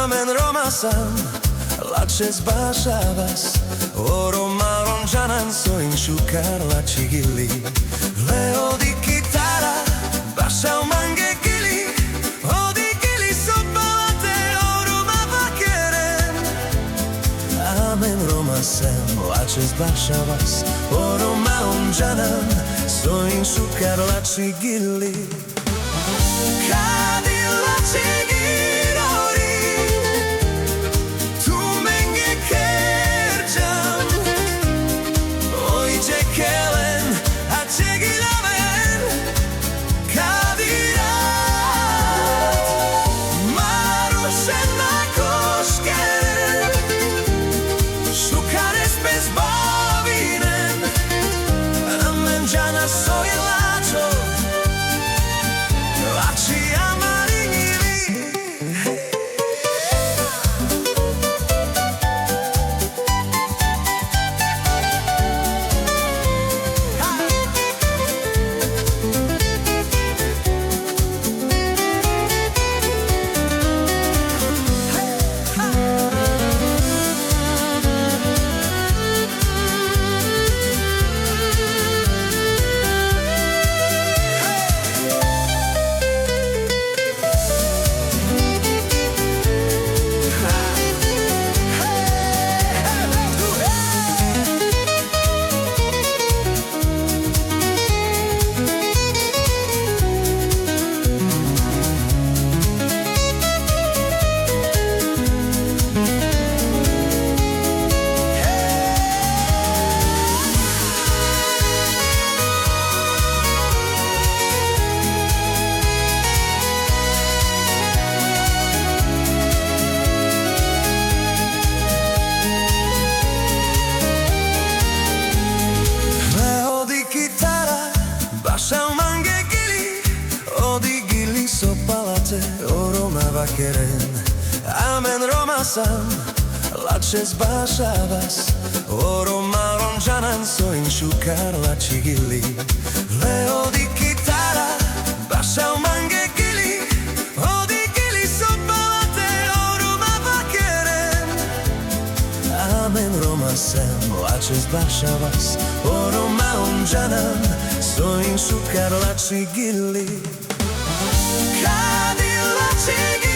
Amen Romasan, laces bashavas, oro maron janan soin shukar la chigili. Leo di kitara, bashau mange gili, odi gili sopalate, oro mavakeren. Amen Romasan, laces bashavas, oro maron janan soin shukar la chigili. Kadi la chigili. Oro mavakeren, amen Romasan, laces bashavas, oro maron janan soin shukar la chigili. Leo di kitara, bashau mange gili, odi gili sopalate, oro mavakeren. Amen Romasan, laces bashavas, oro maron janan soin shukar la chigili. Kadi la chigili.